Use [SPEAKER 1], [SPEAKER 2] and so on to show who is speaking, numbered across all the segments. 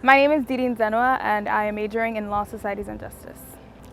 [SPEAKER 1] My name is Didin Zenua, and I am majoring in Law, Societies, and Justice.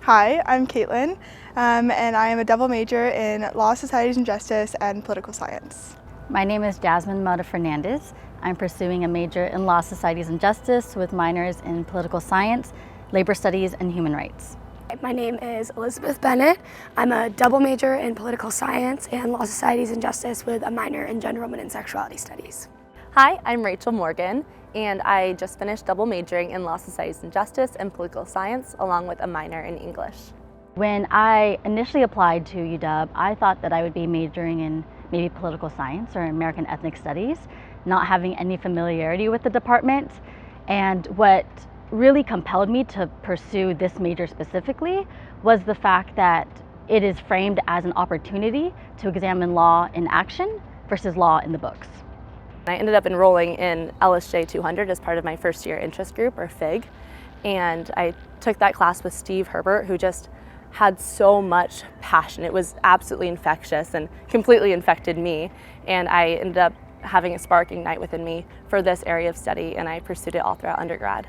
[SPEAKER 2] Hi, I'm Caitlin, and I am a double major in Law, Societies, and Justice and Political Science.
[SPEAKER 3] My name is Jasmine Mota Fernandez. I'm pursuing a major in Law, Societies, and Justice with minors in Political Science, Labor Studies, and Human Rights.
[SPEAKER 4] My name is Elizabeth Bennett. I'm a double major in Political Science and Law, Societies, and Justice with a minor in Gender, Women, and Sexuality Studies.
[SPEAKER 5] Hi, I'm Rachel Morgan, and I just finished double majoring in Law, Societies, and Justice and Political Science, along with a minor in English.
[SPEAKER 3] When I initially applied to UW, I thought that I would be majoring in maybe political science or American ethnic studies, not having any familiarity with the department. And what really compelled me to pursue this major specifically was the fact that it is framed as an opportunity to examine law in action versus law in the books.
[SPEAKER 5] I ended up enrolling in LSJ 200 as part of my first year interest group, or FIG, and I took that class with Steve Herbert, who just had so much passion. It was absolutely infectious and completely infected me, and I ended up having a spark ignite within me for this area of study, and I pursued it all throughout undergrad.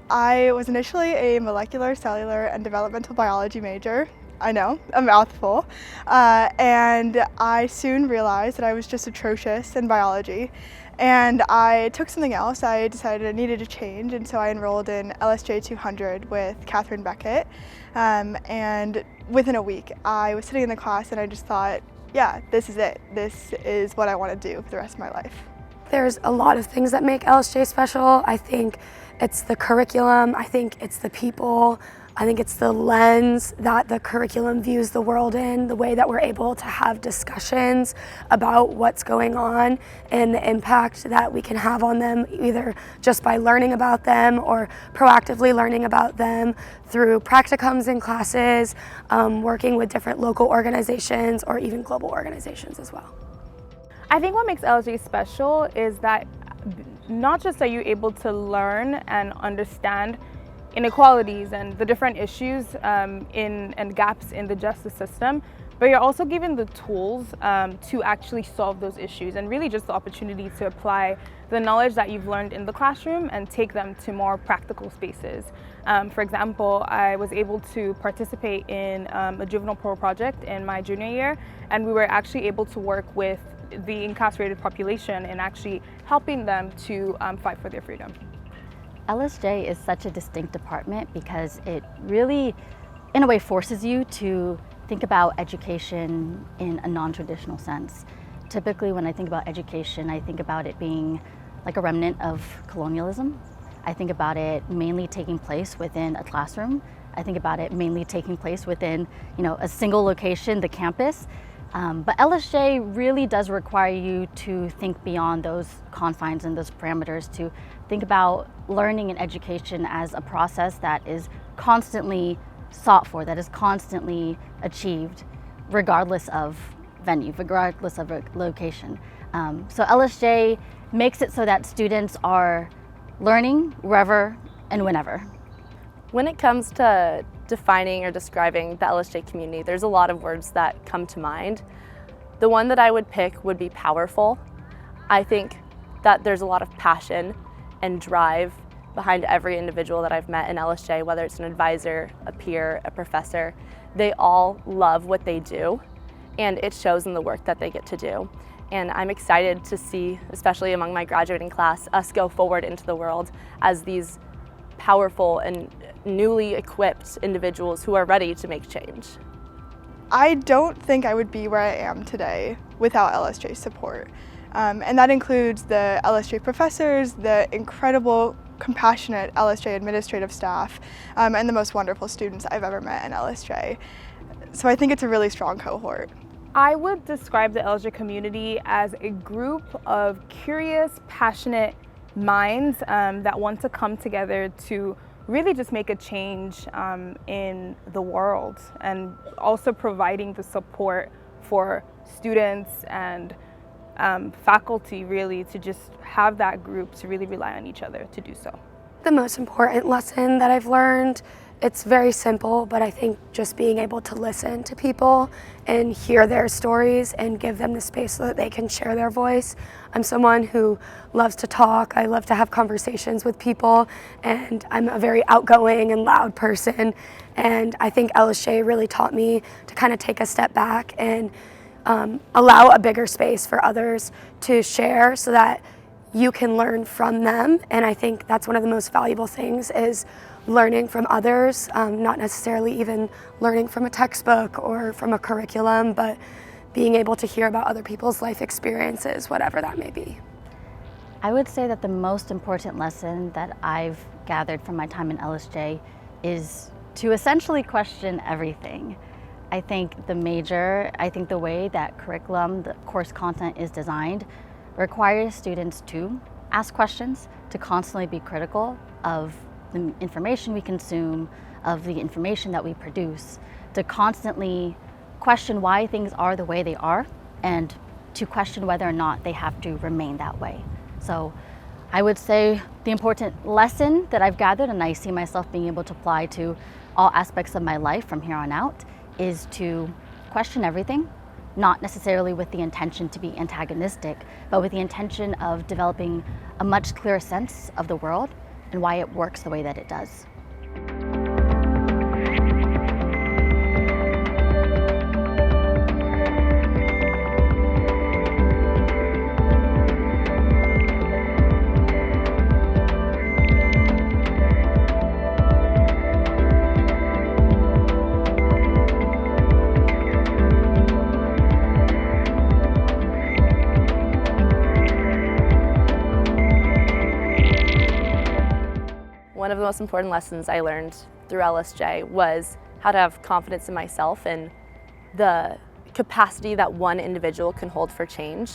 [SPEAKER 2] I was initially a molecular, cellular, and developmental biology major. I know, a mouthful. And I soon realized that I was just atrocious in biology. And I took something else. I decided I needed a change, and so I enrolled in LSJ 200 with Catherine Beckett. And within a week, I was sitting in the class and I just thought, yeah, this is it. This is what I want to do for the rest of my life.
[SPEAKER 4] There's a lot of things that make LSJ special. I think it's the curriculum, I think it's the people, I think it's the lens that the curriculum views the world in, the way that we're able to have discussions about what's going on and the impact that we can have on them, either just by learning about them or proactively learning about them through practicums in classes, working with different local organizations or even global organizations as well.
[SPEAKER 1] I think what makes LSJ special is that not just are you able to learn and understand inequalities and the different issues and gaps in the justice system, but you're also given the tools to actually solve those issues, and really just the opportunity to apply the knowledge that you've learned in the classroom and take them to more practical spaces. For example, I was able to participate in a juvenile parole project in my junior year, and we were actually able to work with the incarcerated population and actually helping them to fight for their freedom.
[SPEAKER 3] LSJ is such a distinct department because it really, in a way, forces you to think about education in a non-traditional sense. Typically, when I think about education, I think about it being like a remnant of colonialism. I think about it mainly taking place within a classroom. I think about it mainly taking place within, a single location, the campus. But LSJ really does require you to think beyond those confines and those parameters, to think about learning and education as a process that is constantly sought for, that is constantly achieved, regardless of venue, regardless of location. So LSJ makes it so that students are learning wherever and whenever.
[SPEAKER 5] When it comes to defining or describing the LSJ community, there's a lot of words that come to mind. The one that I would pick would be powerful. I think that there's a lot of passion and drive behind every individual that I've met in LSJ, whether it's an advisor, a peer, a professor. They all love what they do, and it shows in the work that they get to do. And I'm excited to see, especially among my graduating class, us go forward into the world as these powerful and newly equipped individuals who are ready to make change.
[SPEAKER 2] I don't think I would be where I am today without LSJ support. And that includes the LSJ professors, the incredible, compassionate LSJ administrative staff, and the most wonderful students I've ever met in LSJ. So I think it's a really strong cohort.
[SPEAKER 1] I would describe the LSJ community as a group of curious, passionate minds that want to come together to really just make a change in the world, and also providing the support for students and faculty, really, to just have that group to really rely on each other to do so.
[SPEAKER 4] The most important lesson that I've learned it's very simple, but I think just being able to listen to people and hear their stories and give them the space so that they can share their voice. I'm someone who loves to talk. I love to have conversations with people, and I'm a very outgoing and loud person. And I think LSJ really taught me to kind of take a step back and allow a bigger space for others to share so that you can learn from them. And I think that's one of the most valuable things is learning from others, not necessarily even learning from a textbook or from a curriculum, but being able to hear about other people's life experiences, whatever that may be.
[SPEAKER 3] I would say that the most important lesson that I've gathered from my time in LSJ is to essentially question everything. I think the way that curriculum, the course content is designed requires students to ask questions, to constantly be critical of the information we consume, of the information that we produce, to constantly question why things are the way they are, and to question whether or not they have to remain that way. So I would say the important lesson that I've gathered, and I see myself being able to apply to all aspects of my life from here on out, is to question everything, not necessarily with the intention to be antagonistic, but with the intention of developing a much clearer sense of the world and why it works the way that it does.
[SPEAKER 5] One of the most important lessons I learned through LSJ was how to have confidence in myself and the capacity that one individual can hold for change.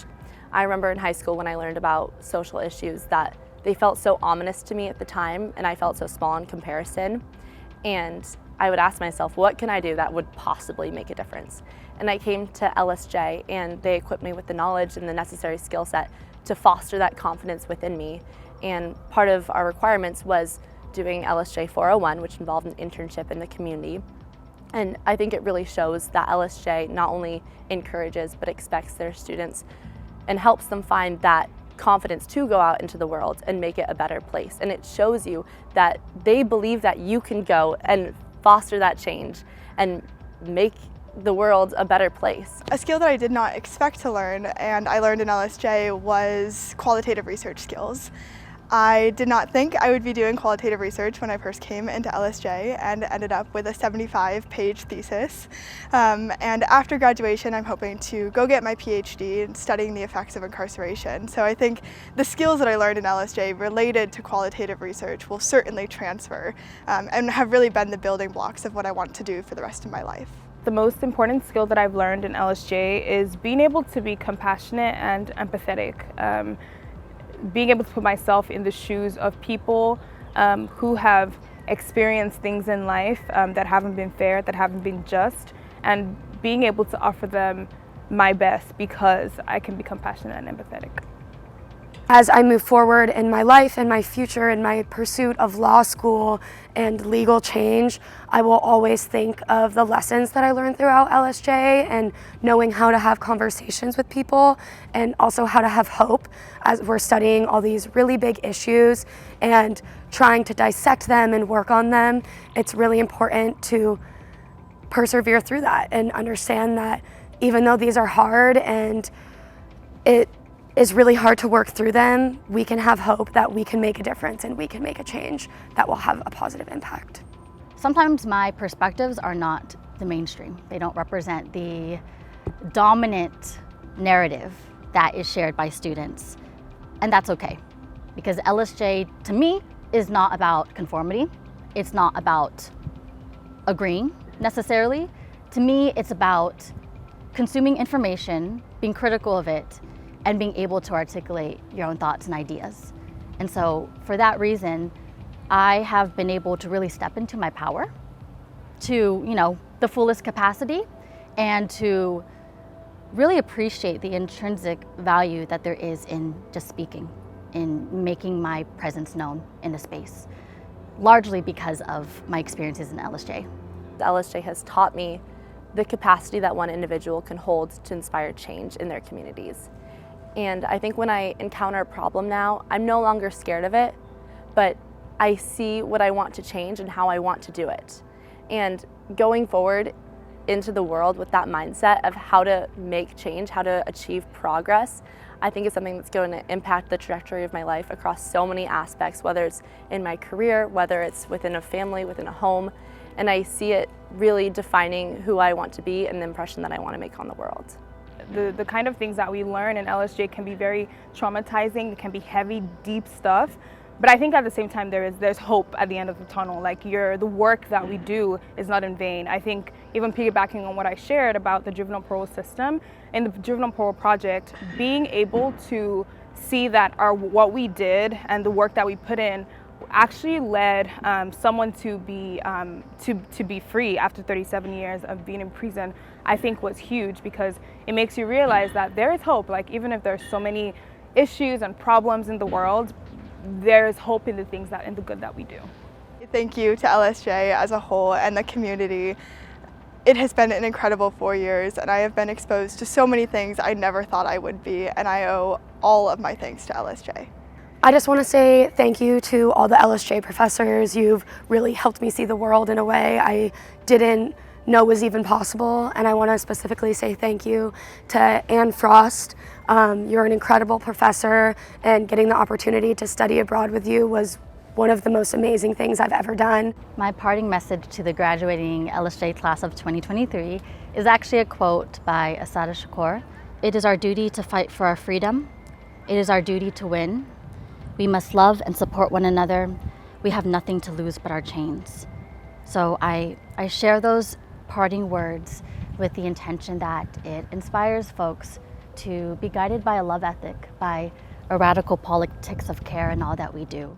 [SPEAKER 5] I remember in high school when I learned about social issues that they felt so ominous to me at the time, and I felt so small in comparison. And I would ask myself, what can I do that would possibly make a difference? And I came to LSJ, and they equipped me with the knowledge and the necessary skill set to foster that confidence within me. And part of our requirements was doing LSJ 401, which involved an internship in the community. And I think it really shows that LSJ not only encourages but expects their students and helps them find that confidence to go out into the world and make it a better place. And it shows you that they believe that you can go and foster that change and make the world a better place.
[SPEAKER 2] A skill that I did not expect to learn, and I learned in LSJ, was qualitative research skills. I did not think I would be doing qualitative research when I first came into LSJ, and ended up with a 75-page thesis. And after graduation, I'm hoping to go get my PhD in studying the effects of incarceration. So I think the skills that I learned in LSJ related to qualitative research will certainly transfer and have really been the building blocks of what I want to do for the rest of my life.
[SPEAKER 1] The most important skill that I've learned in LSJ is being able to be compassionate and empathetic. Being able to put myself in the shoes of people who have experienced things in life that haven't been fair, that haven't been just, and being able to offer them my best because I can be compassionate and empathetic.
[SPEAKER 4] As I move forward in my life and my future in my pursuit of law school and legal change, I will always think of the lessons that I learned throughout LSJ and knowing how to have conversations with people and also how to have hope as we're studying all these really big issues and trying to dissect them and work on them. It's really important to persevere through that and understand that even though these are hard and it is really hard to work through them, we can have hope that we can make a difference and we can make a change that will have a positive impact.
[SPEAKER 3] Sometimes my perspectives are not the mainstream. They don't represent the dominant narrative that is shared by students. And that's okay, because LSJ, to me, is not about conformity. It's not about agreeing necessarily. To me, it's about consuming information, being critical of it, and being able to articulate your own thoughts and ideas. And so for that reason, I have been able to really step into my power to, the fullest capacity, and to really appreciate the intrinsic value that there is in just speaking, in making my presence known in a space. largely because of my experiences in LSJ.
[SPEAKER 5] The LSJ has taught me the capacity that one individual can hold to inspire change in their communities. And I think when I encounter a problem now, I'm no longer scared of it, but I see what I want to change and how I want to do it. And going forward into the world with that mindset of how to make change, how to achieve progress, I think is something that's going to impact the trajectory of my life across so many aspects, whether it's in my career, whether it's within a family, within a home. And I see it really defining who I want to be and the impression that I want to make on the world.
[SPEAKER 1] The kind of things that we learn in LSJ can be very traumatizing, it can be heavy, deep stuff. But I think at the same time there's hope at the end of the tunnel. Like the work that we do is not in vain. I think even piggybacking on what I shared about the juvenile parole system, in the juvenile parole project, being able to see that what we did and the work that we put in actually led someone to be free after 37 years of being in prison, I think was huge, because it makes you realize that there is hope. Like even if there's so many issues and problems in the world, there is hope in the things in the good that we do.
[SPEAKER 2] Thank you to LSJ as a whole and the community. It has been an incredible 4 years, and I have been exposed to so many things I never thought I would be, and I owe all of my thanks to LSJ.
[SPEAKER 4] I just want to say thank you to all the LSJ professors. You've really helped me see the world in a way I didn't know was even possible, and I want to specifically say thank you to Anne Frost. You're an incredible professor, and getting the opportunity to study abroad with you was one of the most amazing things I've ever done.
[SPEAKER 3] My parting message to the graduating LSJ class of 2023 is actually a quote by Assata Shakur. "It is our duty to fight for our freedom. It is our duty to win. We must love and support one another. We have nothing to lose but our chains." So I share those parting words with the intention that it inspires folks to be guided by a love ethic, by a radical politics of care in all that we do.